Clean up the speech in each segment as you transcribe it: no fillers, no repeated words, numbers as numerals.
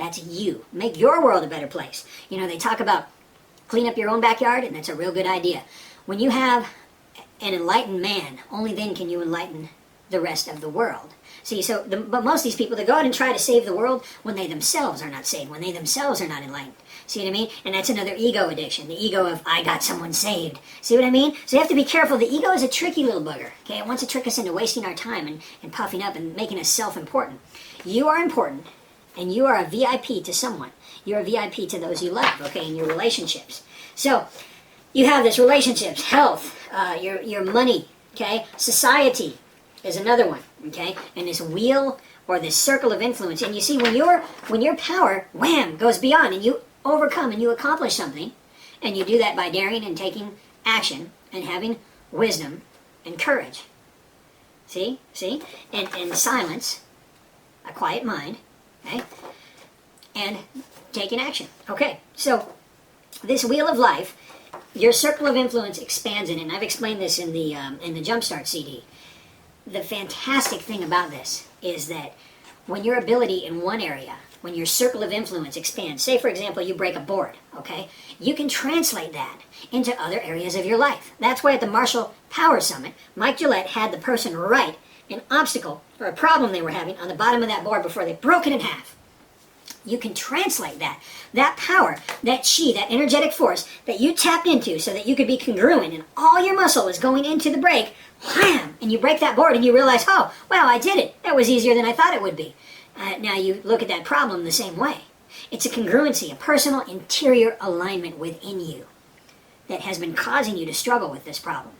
That's you. Make your world a better place. You know, they talk about clean up your own backyard, and that's a real good idea. When you have an enlightened man, only then can you enlighten the rest of the world. See, but most of these people, they go out and try to save the world when they themselves are not saved, when they themselves are not enlightened. See what I mean? And that's another ego addiction, the ego of, I got someone saved. See what I mean? So you have to be careful. The ego is a tricky little bugger, okay? It wants to trick us into wasting our time and puffing up and making us self-important. You are important, and you are a VIP to someone. You're a VIP to those you love, okay, in your relationships. So you have this relationships, health, your money, okay? Society is another one, okay? And this wheel or this circle of influence. And you see, when your power, wham, goes beyond and you overcome and you accomplish something, and you do that by daring and taking action and having wisdom and courage. See? And silence, a quiet mind, okay? And taking action. Okay, so this wheel of life, your circle of influence expands in it, and I've explained this in the Jumpstart CD. The fantastic thing about this is that when your ability in one area, when your circle of influence expands, say for example you break a board, okay, you can translate that into other areas of your life. That's why at the Marshall Power Summit, Mike Gillette had the person write an obstacle or a problem they were having on the bottom of that board before they broke it in half. You can translate that power, that chi, that energetic force that you tapped into so that you could be congruent and all your muscle is going into the break, wham, and you break that board and you realize, oh, wow, I did it. That was easier than I thought it would be. Now you look at that problem the same way. It's a congruency, a personal interior alignment within you that has been causing you to struggle with this problem.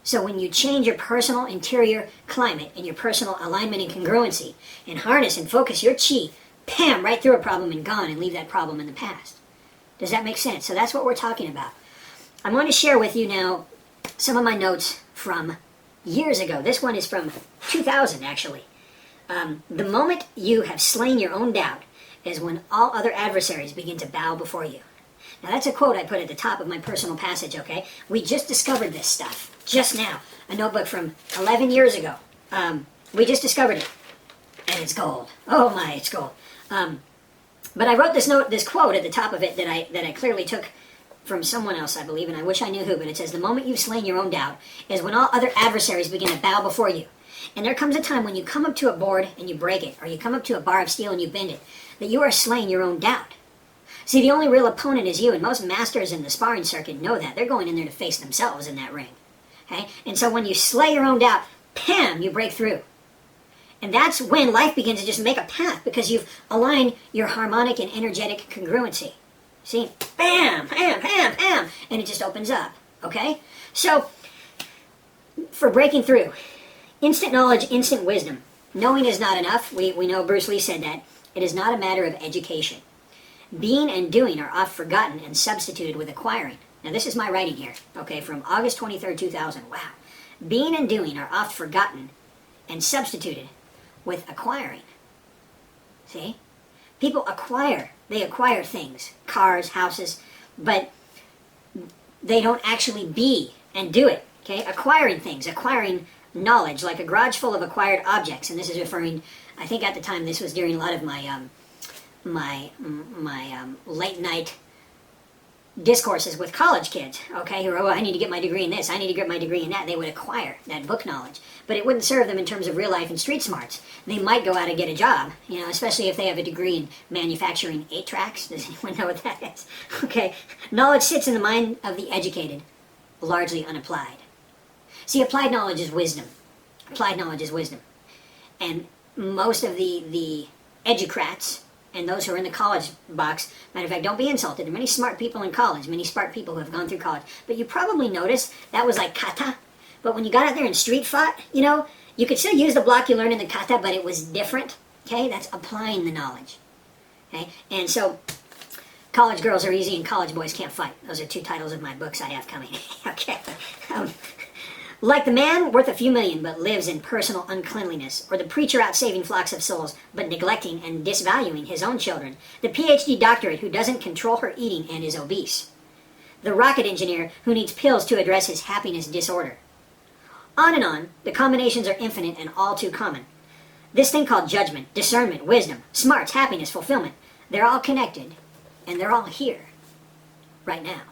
So when you change your personal interior climate and your personal alignment and congruency and harness and focus your chi, bam, right through a problem and gone and leave that problem in the past. Does that make sense? So that's what we're talking about. I'm going to share with you now some of my notes from years ago. This one is from 2000, actually. The moment you have slain your own doubt is when all other adversaries begin to bow before you. Now that's a quote I put at the top of my personal passage, okay? We just discovered this stuff, just now. A notebook from 11 years ago. We just discovered it. And it's gold. Oh my, it's gold. But I wrote this quote at the top of it that I clearly took from someone else, I believe, and I wish I knew who, but it says, the moment you've slain your own doubt is when all other adversaries begin to bow before you. And there comes a time when you come up to a board and you break it, or you come up to a bar of steel and you bend it, that you are slaying your own doubt. See, the only real opponent is you, and most masters in the sparring circuit know that. They're going in there to face themselves in that ring. Okay? And so when you slay your own doubt, bam, you break through. And that's when life begins to just make a path, because you've aligned your harmonic and energetic congruency. See? Bam, bam, bam, bam. And it just opens up. Okay? So, for breaking through, instant knowledge, instant wisdom. Knowing is not enough. We know Bruce Lee said that. It is not a matter of education. Being and doing are oft forgotten and substituted with acquiring. Now this is my writing here, okay, from August 23rd, 2000. Wow. Being and doing are oft forgotten and substituted with acquiring. See? People acquire. They acquire things, cars, houses, but they don't actually be and do it. Okay? Acquiring things, acquiring knowledge, like a garage full of acquired objects. And this is referring, I think at the time this was during a lot of my late night discourses with college kids, okay, who are, oh, I need to get my degree in this, I need to get my degree in that. They would acquire that book knowledge, but it wouldn't serve them in terms of real life and street smarts. They might go out and get a job, you know, especially if they have a degree in manufacturing 8-tracks. Does anyone know what that is? Okay, knowledge sits in the mind of the educated, largely unapplied. See, applied knowledge is wisdom. Applied knowledge is wisdom. And most of the educrats and those who are in the college box, matter of fact, don't be insulted. There are many smart people in college, many smart people who have gone through college. But you probably noticed that was like kata. But when you got out there and street fought, you know, you could still use the block you learned in the kata, but it was different. Okay, that's applying the knowledge. Okay, and so college girls are easy and college boys can't fight. Those are 2 titles of my books I have coming. Okay. Like the man worth a few million but lives in personal uncleanliness, or the preacher out saving flocks of souls but neglecting and disvaluing his own children, the PhD doctorate who doesn't control her eating and is obese, the rocket engineer who needs pills to address his happiness disorder. On and on, the combinations are infinite and all too common. This thing called judgment, discernment, wisdom, smarts, happiness, fulfillment, they're all connected, and they're all here, right now.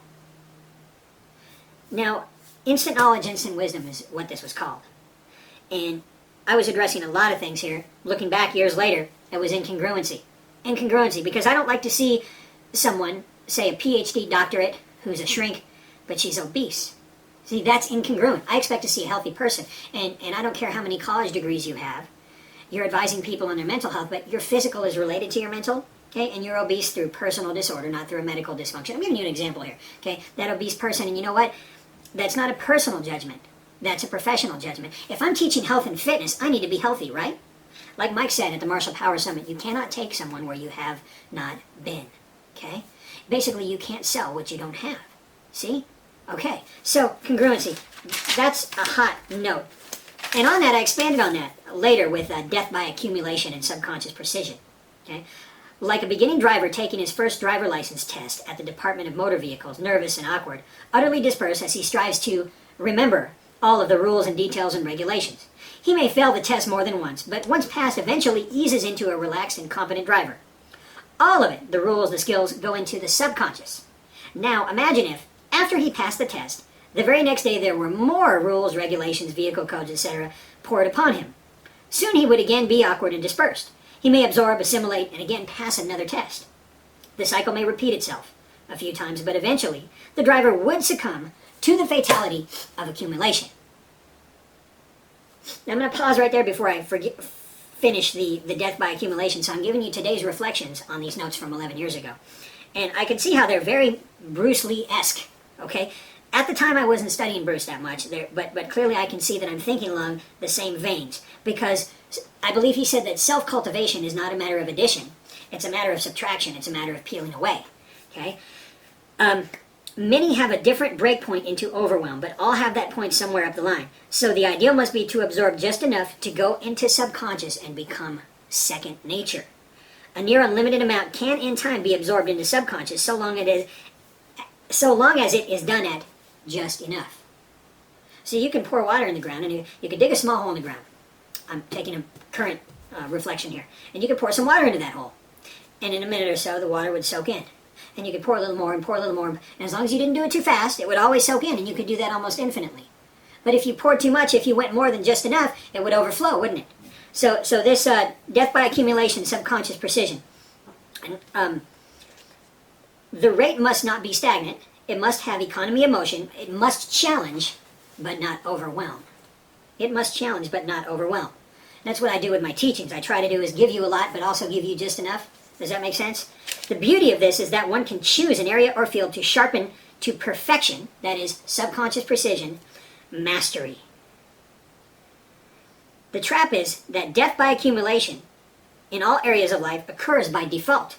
Now, instant knowledge, instant wisdom is what this was called. And I was addressing a lot of things here. Looking back years later, it was incongruency. Incongruency, because I don't like to see someone, say a PhD doctorate, who's a shrink, but she's obese. See, that's incongruent. I expect to see a healthy person. And I don't care how many college degrees you have. You're advising people on their mental health, but your physical is related to your mental. Okay, and you're obese through personal disorder, not through a medical dysfunction. I'm giving you an example here. Okay, that obese person, and you know what? That's not a personal judgment. That's a professional judgment. If I'm teaching health and fitness, I need to be healthy, right? Like Mike said at the Marshall Power Summit, you cannot take someone where you have not been. Okay? Basically, you can't sell what you don't have. See? Okay, so congruency. That's a hot note. And on that, I expanded on that later with death by accumulation and subconscious precision. Okay? Like a beginning driver taking his first driver license test at the Department of Motor Vehicles, nervous and awkward, utterly dispersed as he strives to remember all of the rules and details and regulations. He may fail the test more than once, but once passed eventually eases into a relaxed and competent driver. All of it, the rules, the skills, go into the subconscious. Now imagine if, after he passed the test, the very next day there were more rules, regulations, vehicle codes, etc. poured upon him. Soon he would again be awkward and dispersed. He may absorb, assimilate, and again pass another test. The cycle may repeat itself a few times, but eventually the driver would succumb to the fatality of accumulation. Now I'm going to pause right there before I finish the death by accumulation. So I'm giving you today's reflections on these notes from 11 years ago. And I can see how they're very Bruce Lee-esque, okay? At the time I wasn't studying Bruce that much, but clearly I can see that I'm thinking along the same veins. Because I believe he said that self-cultivation is not a matter of addition. It's a matter of subtraction. It's a matter of peeling away, okay? Many have a different break point into overwhelm, but all have that point somewhere up the line. So the ideal must be to absorb just enough to go into subconscious and become second nature. A near unlimited amount can in time be absorbed into subconscious so long as it is done at just enough. So you can pour water in the ground, and you can dig a small hole in the ground. I'm taking a current reflection here. And you can pour some water into that hole. And in a minute or so, the water would soak in. And you could pour a little more and pour a little more. And as long as you didn't do it too fast, it would always soak in, and you could do that almost infinitely. But if you poured too much, if you went more than just enough, it would overflow, wouldn't it? So this death by accumulation, subconscious precision. The rate must not be stagnant. It must have economy of motion. It must challenge, but not overwhelm. It must challenge, but not overwhelm. That's what I do with my teachings. I try to do is give you a lot, but also give you just enough. Does that make sense? The beauty of this is that one can choose an area or field to sharpen to perfection, that is, subconscious precision, mastery. The trap is that death by accumulation in all areas of life occurs by default.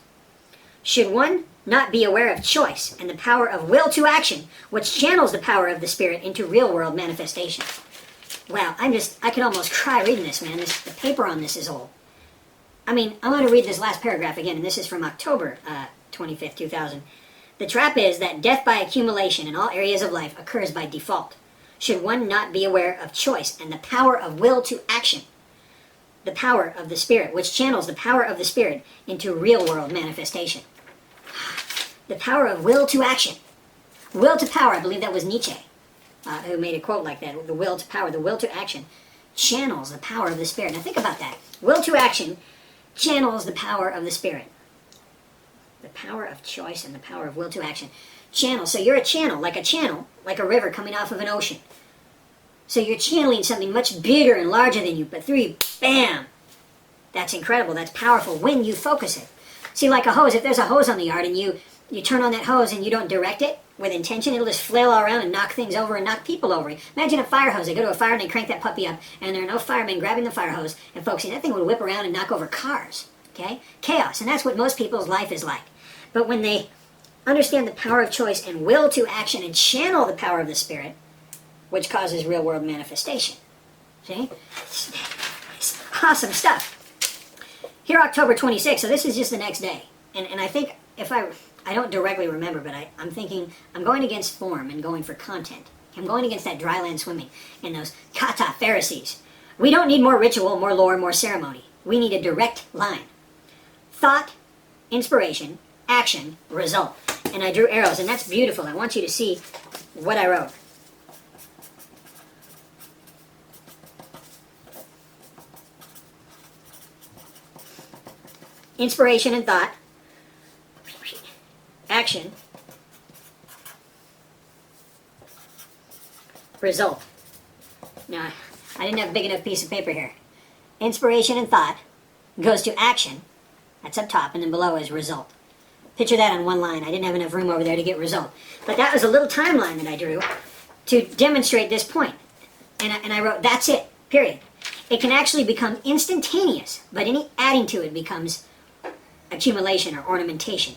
Should one not be aware of choice and the power of will to action, which channels the power of the spirit into real-world manifestation. Wow, I can almost cry reading this, man. The paper on this is old. I mean, I'm going to read this last paragraph again, and this is from October 25th, 2000. The trap is that death by accumulation in all areas of life occurs by default. Should one not be aware of choice and the power of will to action, the power of the spirit, which channels the power of the spirit into real-world manifestation. The power of will to action. Will to power, I believe that was Nietzsche who made a quote like that. The will to power, the will to action channels the power of the spirit. Now think about that. Will to action channels the power of the spirit. The power of choice and the power of will to action. Channel. So you're a channel, like a river coming off of an ocean. So you're channeling something much bigger and larger than you, but through you, bam! That's incredible. That's powerful when you focus it. See, like a hose, if there's a hose on the yard and you turn on that hose and you don't direct it with intention, it'll just flail all around and knock things over and knock people over. Imagine a fire hose. They go to a fire and they crank that puppy up, and there are no firemen grabbing the fire hose and focusing. That thing would whip around and knock over cars. Okay? Chaos. And that's what most people's life is like. But when they understand the power of choice and will to action and channel the power of the spirit, which causes real-world manifestation. See? It's awesome stuff. Here, October 26th, so this is just the next day. And I think, if I don't directly remember, but I'm thinking, I'm going against form and going for content. I'm going against that dry land swimming and those kata Pharisees. We don't need more ritual, more lore, more ceremony. We need a direct line. Thought, inspiration, action, result. And I drew arrows, and that's beautiful. I want you to see what I wrote. Inspiration and thought, action, result. Now, I didn't have a big enough piece of paper here. Inspiration and thought goes to action, that's up top, and then below is result. Picture that on one line. I didn't have enough room over there to get result. But that was a little timeline that I drew to demonstrate this point. And I wrote, that's it, period. It can actually become instantaneous, but any adding to it becomes accumulation or ornamentation.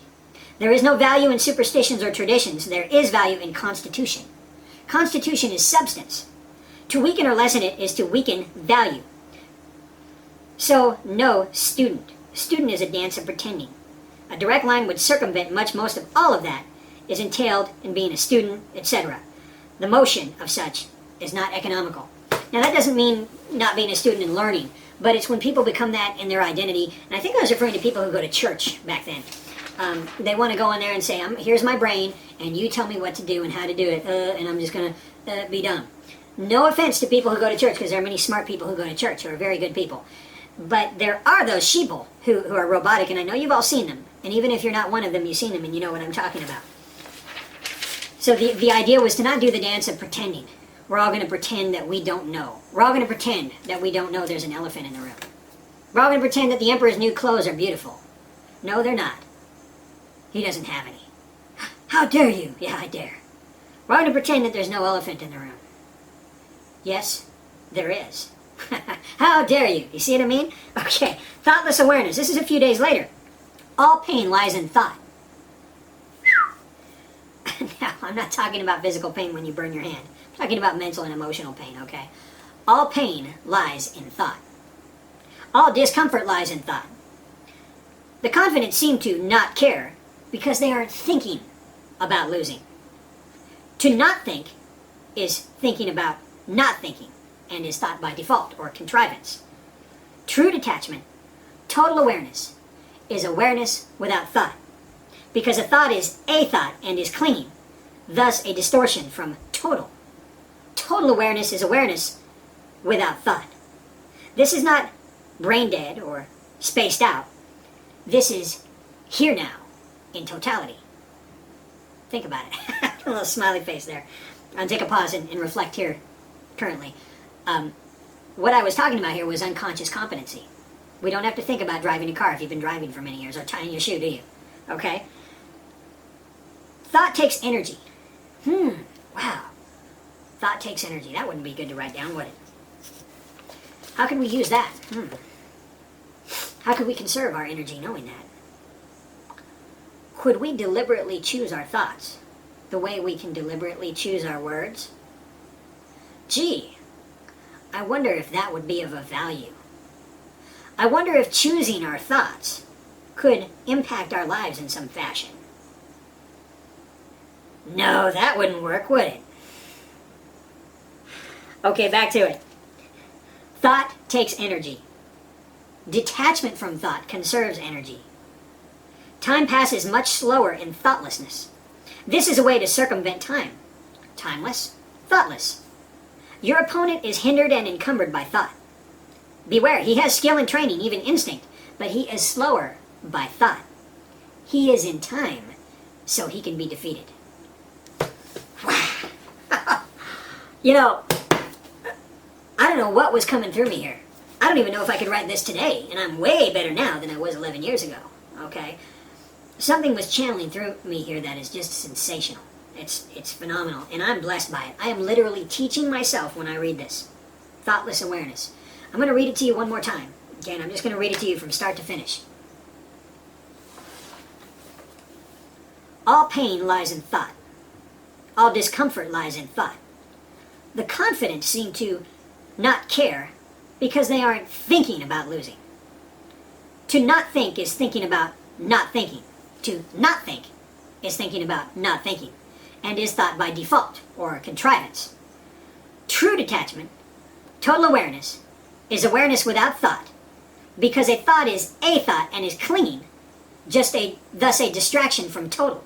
There is no value in superstitions or traditions. There is value in constitution. Constitution is substance. To weaken or lessen it is to weaken value. So, no student. Student is a dance of pretending. A direct line would circumvent most of all of that is entailed in being a student, etc. The motion of such is not economical. Now that doesn't mean not being a student and learning, but it's when people become that in their identity. And I think I was referring to people who go to church back then. They want to go in there and say, here's my brain, and you tell me what to do and how to do it, and I'm just going to be dumb. No offense to people who go to church, because there are many smart people who go to church who are very good people. But there are those sheeple who are robotic, and I know you've all seen them. And even if you're not one of them, you've seen them and you know what I'm talking about. So the idea was to not do the dance of pretending. We're all going to pretend that we don't know. We're all going to pretend that we don't know there's an elephant in the room. We're all going to pretend that the emperor's new clothes are beautiful. No, they're not. He doesn't have any. How dare you? Yeah, I dare. We're all going to pretend that there's no elephant in the room. Yes, there is. How dare you? You see what I mean? Okay, thoughtless awareness. This is a few days later. All pain lies in thought. Now, I'm not talking about physical pain when you burn your hand. I'm talking about mental and emotional pain, okay? All pain lies in thought. All discomfort lies in thought. The confident seem to not care because they aren't thinking about losing. To not think is thinking about not thinking, and is thought by default or contrivance. True detachment, total awareness, is awareness without thought. Because a thought is a thought and is clinging, thus a distortion from total. Total awareness is awareness without thought. This is not brain dead or spaced out. This is here now in totality. Think about it. A little smiley face there. I'll take a pause and reflect here currently. What I was talking about here was unconscious competency. We don't have to think about driving a car if you've been driving for many years or tying your shoe, do you? Okay? Thought takes energy. Wow. Thought takes energy. That wouldn't be good to write down, would it? How can we use that? How could we conserve our energy knowing that? Could we deliberately choose our thoughts the way we can deliberately choose our words? Gee, I wonder if that would be of a value. I wonder if choosing our thoughts could impact our lives in some fashion. No, that wouldn't work, would it? Okay, back to it. Thought takes energy. Detachment from thought conserves energy. Time passes much slower in thoughtlessness. This is a way to circumvent time. Timeless, thoughtless. Your opponent is hindered and encumbered by thought. Beware, he has skill and training, even instinct, but he is slower by thought. He is in time, so he can be defeated. You know, I don't know what was coming through me here. I don't even know if I could write this today, and I'm way better now than I was 11 years ago, okay? Something was channeling through me here that is just sensational. It's phenomenal, and I'm blessed by it. I am literally teaching myself when I read this. Thoughtless awareness. I'm going to read it to you one more time, okay? And I'm just going to read it to you from start to finish. All pain lies in thought. All discomfort lies in thought. The confident seem to not care because they aren't thinking about losing. To not think is thinking about not thinking. To not think is thinking about not thinking, and is thought by default or contrivance. True detachment, total awareness, is awareness without thought. because a thought is a thought and is clinging, thus a distraction from total.